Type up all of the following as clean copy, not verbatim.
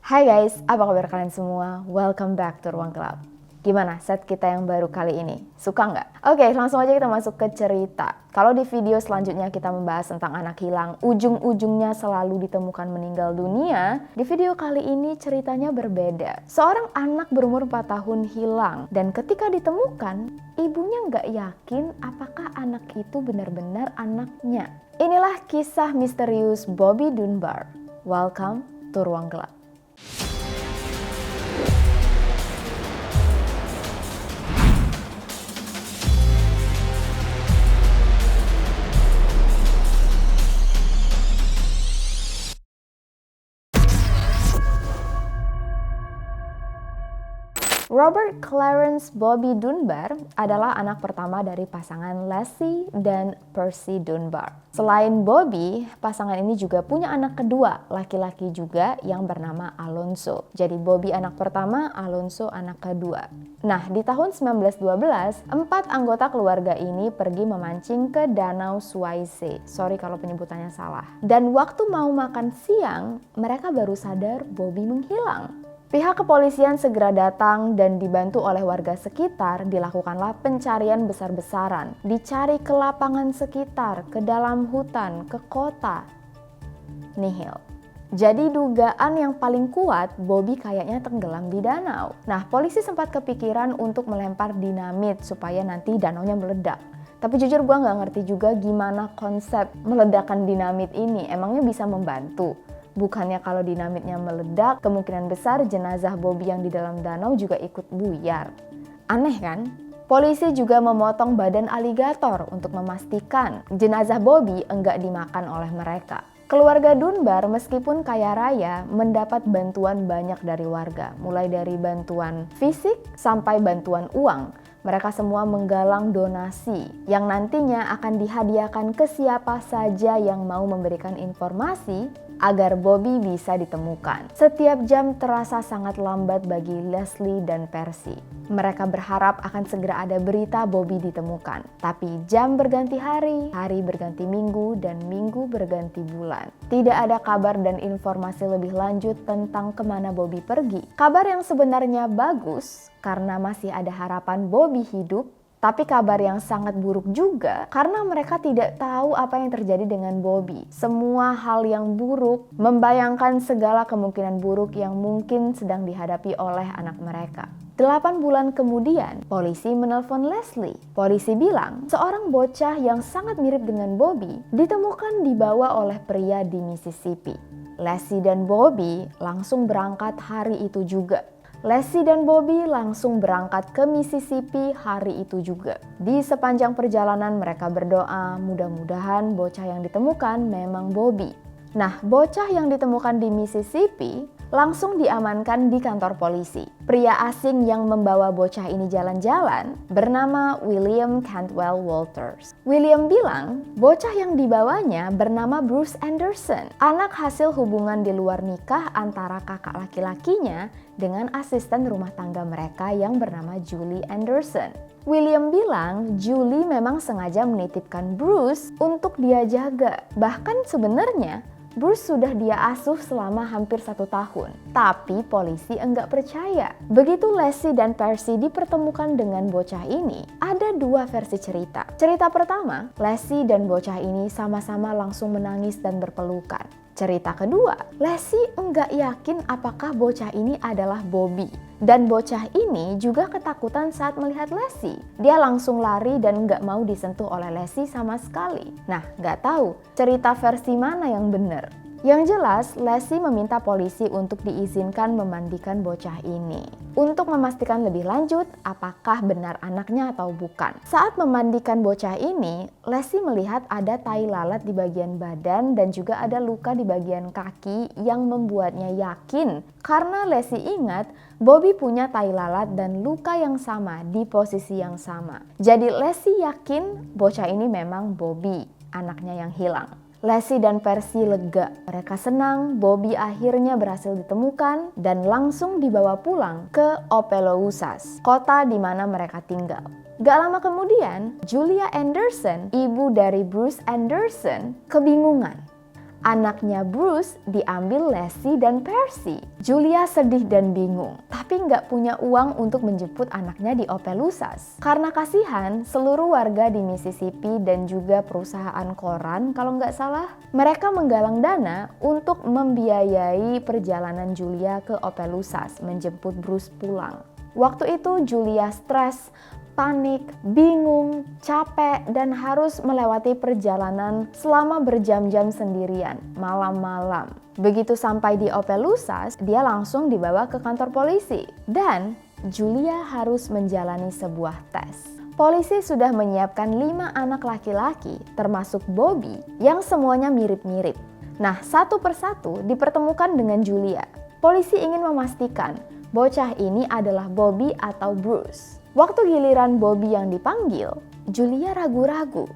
Hai guys, apa kabar kalian semua? Welcome back to Ruang Gelap. Gimana set kita yang baru kali ini? Suka nggak? Oke, langsung aja kita masuk ke cerita. Kalau di video selanjutnya kita membahas tentang anak hilang, ujung-ujungnya selalu ditemukan meninggal dunia, di video kali ini ceritanya berbeda. Seorang anak berumur 4 tahun hilang, dan ketika ditemukan, ibunya nggak yakin apakah anak itu benar-benar anaknya. Inilah kisah misterius Bobby Dunbar. Welcome to Ruang Gelap. Robert Clarence Bobby Dunbar adalah anak pertama dari pasangan Leslie dan Percy Dunbar. Selain Bobby, pasangan ini juga punya anak kedua, laki-laki juga yang bernama Alonso. Jadi Bobby anak pertama, Alonso anak kedua. Nah, di tahun 1912, 4 anggota keluarga ini pergi memancing ke Danau Schweize. Sorry kalau penyebutannya salah. Dan waktu mau makan siang, mereka baru sadar Bobby menghilang. Pihak kepolisian segera datang dan dibantu oleh warga sekitar, dilakukanlah pencarian besar-besaran. Dicari ke lapangan sekitar, ke dalam hutan, ke kota. Nihil. Jadi dugaan yang paling kuat, Bobby kayaknya tenggelam di danau. Nah, polisi sempat kepikiran untuk melempar dinamit supaya nanti danaunya meledak. Tapi jujur gue nggak ngerti juga gimana konsep meledakan dinamit ini. Emangnya bisa membantu? Bukannya kalau dinamitnya meledak, kemungkinan besar jenazah Bobby yang di dalam danau juga ikut buyar. Aneh kan? Polisi juga memotong badan aligator untuk memastikan jenazah Bobby enggak dimakan oleh mereka. Keluarga Dunbar meskipun kaya raya mendapat bantuan banyak dari warga, mulai dari bantuan fisik sampai bantuan uang. Mereka semua menggalang donasi yang nantinya akan dihadiahkan ke siapa saja yang mau memberikan informasi agar Bobby bisa ditemukan. Setiap jam terasa sangat lambat bagi Leslie dan Percy. Mereka berharap akan segera ada berita Bobby ditemukan. Tapi jam berganti hari, hari berganti minggu, dan minggu berganti bulan. Tidak ada kabar dan informasi lebih lanjut tentang kemana Bobby pergi. Kabar yang sebenarnya bagus karena masih ada harapan Bobby hidup. Tapi kabar yang sangat buruk juga karena mereka tidak tahu apa yang terjadi dengan Bobby. Semua hal yang buruk membayangkan segala kemungkinan buruk yang mungkin sedang dihadapi oleh anak mereka. 8 bulan kemudian, polisi menelpon Leslie. Polisi bilang, seorang bocah yang sangat mirip dengan Bobby ditemukan dibawa oleh pria di Mississippi. Leslie dan Bobby langsung berangkat hari itu juga. Leslie dan Bobby langsung berangkat ke Mississippi hari itu juga. Di sepanjang perjalanan mereka berdoa, mudah-mudahan bocah yang ditemukan memang Bobby. Nah, bocah yang ditemukan di Mississippi langsung diamankan di kantor polisi. Pria asing yang membawa bocah ini jalan-jalan bernama William Cantwell Walters. William bilang, bocah yang dibawanya bernama Bruce Anderson, anak hasil hubungan di luar nikah antara kakak laki-lakinya dengan asisten rumah tangga mereka yang bernama Julie Anderson. William bilang Julie memang sengaja menitipkan Bruce untuk dia jaga. Bahkan sebenarnya Bruce sudah dia asuh selama hampir 1 tahun. Tapi polisi enggak percaya. Begitu Leslie dan Percy dipertemukan dengan bocah ini, ada 2 versi cerita. Cerita pertama, Leslie dan bocah ini sama-sama langsung menangis dan berpelukan. Cerita kedua, Leslie enggak yakin apakah bocah ini adalah Bobby. Dan bocah ini juga ketakutan saat melihat Leslie. Dia langsung lari dan enggak mau disentuh oleh Leslie sama sekali. Nah, enggak tahu cerita versi mana yang benar. Yang jelas, Leslie meminta polisi untuk diizinkan memandikan bocah ini. Untuk memastikan lebih lanjut apakah benar anaknya atau bukan. Saat memandikan bocah ini, Leslie melihat ada tai lalat di bagian badan dan juga ada luka di bagian kaki yang membuatnya yakin. Karena Leslie ingat Bobby punya tai lalat dan luka yang sama di posisi yang sama. Jadi Leslie yakin bocah ini memang Bobby, anaknya yang hilang. Leslie dan Percy lega. Mereka senang Bobby akhirnya berhasil ditemukan dan langsung dibawa pulang ke Opelousas, kota di mana mereka tinggal. Gak lama kemudian, Julia Anderson, ibu dari Bruce Anderson, kebingungan. Anaknya Bruce diambil Leslie dan Percy. Julia sedih dan bingung, tapi nggak punya uang untuk menjemput anaknya di Opelousas. Karena kasihan, seluruh warga di Mississippi dan juga perusahaan koran kalau nggak salah, mereka menggalang dana untuk membiayai perjalanan Julia ke Opelousas menjemput Bruce pulang. Waktu itu Julia stres, panik, bingung, capek, dan harus melewati perjalanan selama berjam-jam sendirian, malam-malam. Begitu sampai di Opelousas, dia langsung dibawa ke kantor polisi. Dan Julia harus menjalani sebuah tes. Polisi sudah menyiapkan 5 anak laki-laki, termasuk Bobby, yang semuanya mirip-mirip. Nah, satu persatu dipertemukan dengan Julia. Polisi ingin memastikan bocah ini adalah Bobby atau Bruce. Waktu giliran Bobby yang dipanggil, Julia ragu-ragu.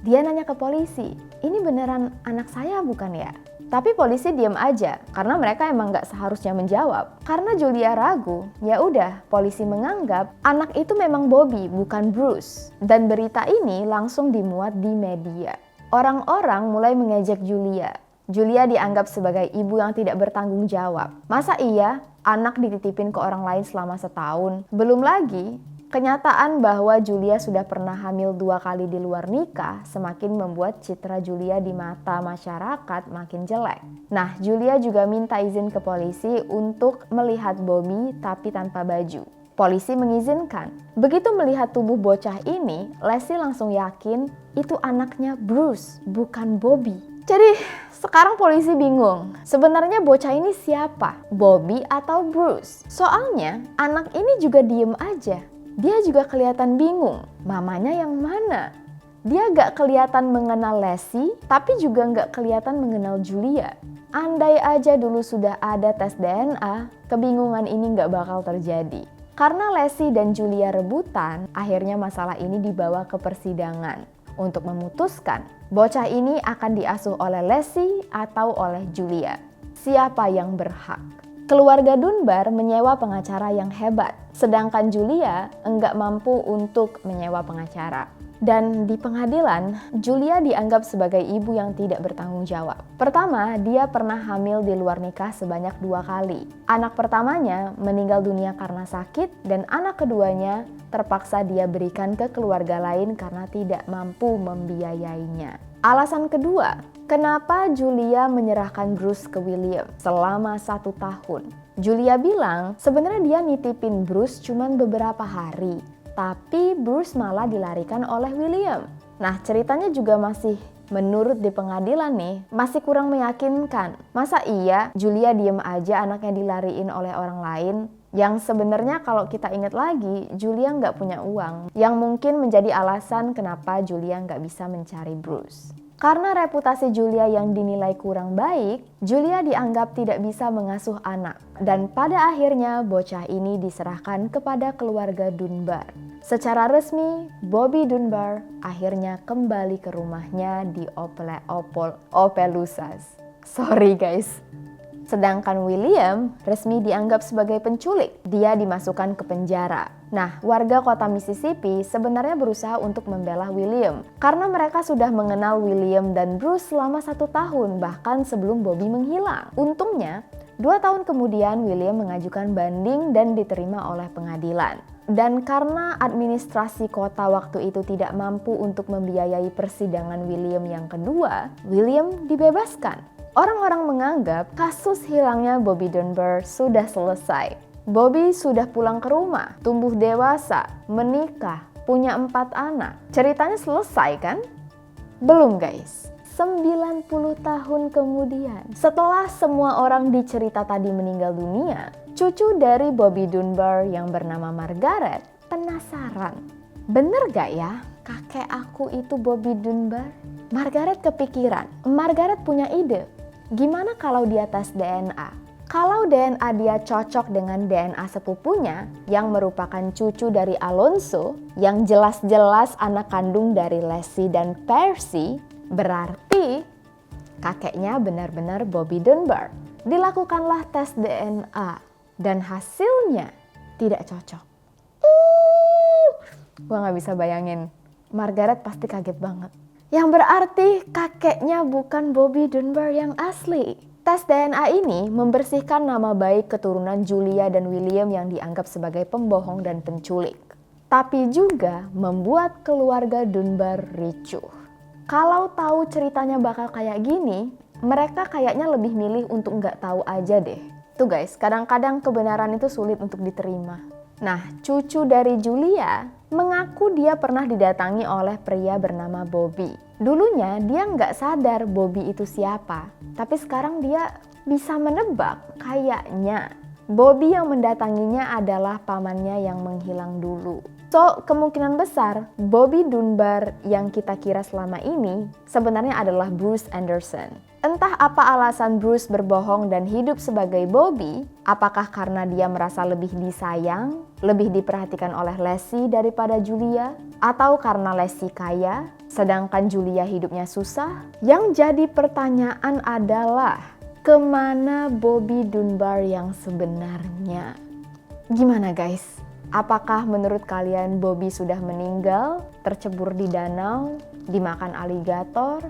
Dia nanya ke polisi, ini beneran anak saya bukan ya? Tapi polisi diam aja, karena mereka emang gak seharusnya menjawab. Karena Julia ragu, ya udah polisi menganggap anak itu memang Bobby, bukan Bruce. Dan berita ini langsung dimuat di media. Orang-orang mulai mengejek Julia. Julia dianggap sebagai ibu yang tidak bertanggung jawab. Masa iya anak dititipin ke orang lain selama setahun? Belum lagi, kenyataan bahwa Julia sudah pernah hamil 2 kali di luar nikah semakin membuat citra Julia di mata masyarakat makin jelek. Nah, Julia juga minta izin ke polisi untuk melihat Bobby tapi tanpa baju. Polisi mengizinkan. Begitu melihat tubuh bocah ini, Leslie langsung yakin itu anaknya Bruce, bukan Bobby. Jadi sekarang polisi bingung, sebenarnya bocah ini siapa? Bobby atau Bruce? Soalnya anak ini juga diem aja. Dia juga kelihatan bingung, mamanya yang mana? Dia gak kelihatan mengenal Leslie, tapi juga gak kelihatan mengenal Julia. Andai aja dulu sudah ada tes DNA, kebingungan ini gak bakal terjadi. Karena Leslie dan Julia rebutan, akhirnya masalah ini dibawa ke persidangan untuk memutuskan bocah ini akan diasuh oleh Leslie atau oleh Julia. Siapa yang berhak? Keluarga Dunbar menyewa pengacara yang hebat, sedangkan Julia enggak mampu untuk menyewa pengacara. Dan di pengadilan, Julia dianggap sebagai ibu yang tidak bertanggung jawab. Pertama, dia pernah hamil di luar nikah sebanyak 2 kali. Anak pertamanya meninggal dunia karena sakit, dan anak keduanya terpaksa dia berikan ke keluarga lain karena tidak mampu membiayainya. Alasan kedua, kenapa Julia menyerahkan Bruce ke William selama 1 tahun? Julia bilang sebenarnya dia nitipin Bruce cuman beberapa hari. Tapi Bruce malah dilarikan oleh William. Nah, ceritanya juga masih menurut di pengadilan nih, masih kurang meyakinkan. Masa iya Julia diem aja anaknya dilariin oleh orang lain? Yang sebenarnya kalau kita ingat lagi, Julia nggak punya uang. Yang mungkin menjadi alasan kenapa Julia nggak bisa mencari Bruce. Karena reputasi Julia yang dinilai kurang baik, Julia dianggap tidak bisa mengasuh anak. Dan pada akhirnya bocah ini diserahkan kepada keluarga Dunbar. Secara resmi, Bobby Dunbar akhirnya kembali ke rumahnya di Opelousas. Sorry guys. Sedangkan William resmi dianggap sebagai penculik. Dia dimasukkan ke penjara. Nah, warga kota Mississippi sebenarnya berusaha untuk membela William. Karena mereka sudah mengenal William dan Bruce selama 1 tahun, bahkan sebelum Bobby menghilang. Untungnya, 2 tahun kemudian William mengajukan banding dan diterima oleh pengadilan. Dan karena administrasi kota waktu itu tidak mampu untuk membiayai persidangan William yang kedua, William dibebaskan. Orang-orang menganggap kasus hilangnya Bobby Dunbar sudah selesai. Bobby sudah pulang ke rumah, tumbuh dewasa, menikah, punya 4 anak. Ceritanya selesai kan? Belum guys. 90 tahun kemudian, setelah semua orang di cerita tadi meninggal dunia, cucu dari Bobby Dunbar yang bernama Margaret penasaran. Bener gak ya kakek aku itu Bobby Dunbar? Margaret kepikiran. Margaret punya ide. Gimana kalau dia tes DNA? Kalau DNA dia cocok dengan DNA sepupunya yang merupakan cucu dari Alonzo, yang jelas-jelas anak kandung dari Leslie dan Percy, berarti kakeknya benar-benar Bobby Dunbar. Dilakukanlah tes DNA dan hasilnya tidak cocok. Gua gak bisa bayangin. Margaret pasti kaget banget. Yang berarti kakeknya bukan Bobby Dunbar yang asli. Tes DNA ini membersihkan nama baik keturunan Julia dan William yang dianggap sebagai pembohong dan penculik. Tapi juga membuat keluarga Dunbar ricuh. Kalau tahu ceritanya bakal kayak gini, mereka kayaknya lebih milih untuk nggak tahu aja deh. Tuh guys, kadang-kadang kebenaran itu sulit untuk diterima. Nah, cucu dari Julia mengaku dia pernah didatangi oleh pria bernama Bobby. Dulunya dia nggak sadar Bobby itu siapa, tapi sekarang dia bisa menebak kayaknya Bobby yang mendatanginya adalah pamannya yang menghilang dulu. So, kemungkinan besar Bobby Dunbar yang kita kira selama ini sebenarnya adalah Bruce Anderson. Entah apa alasan Bruce berbohong dan hidup sebagai Bobby, apakah karena dia merasa lebih disayang, lebih diperhatikan oleh Lassie daripada Julia, atau karena Lassie kaya, sedangkan Julia hidupnya susah? Yang jadi pertanyaan adalah, kemana Bobby Dunbar yang sebenarnya? Gimana guys? Apakah menurut kalian Bobby sudah meninggal, tercebur di danau, dimakan aligator,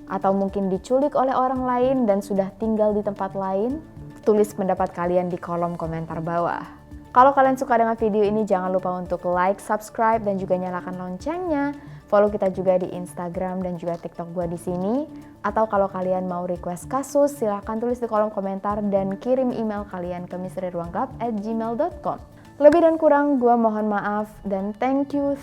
atau mungkin diculik oleh orang lain dan sudah tinggal di tempat lain? Tulis pendapat kalian di kolom komentar bawah. Kalau kalian suka dengan video ini, jangan lupa untuk like, subscribe, dan juga nyalakan loncengnya. Follow kita juga di Instagram dan juga TikTok gue di sini. Atau kalau kalian mau request kasus, silahkan tulis di kolom komentar dan kirim email kalian ke misteriruanggelap@gmail.com. Lebih dan kurang gue mohon maaf dan thank you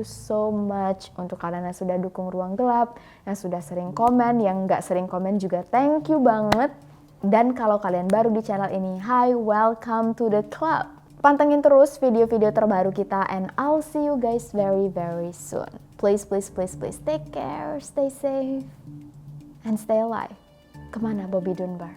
so much untuk kalian yang sudah dukung Ruang Gelap, yang sudah sering komen, yang nggak sering komen juga thank you banget. Dan kalau kalian baru di channel ini, hi, welcome to the club. Pantengin terus video-video terbaru kita and I'll see you guys very soon. Please take care, stay safe, and stay alive. Kemana Bobby Dunbar?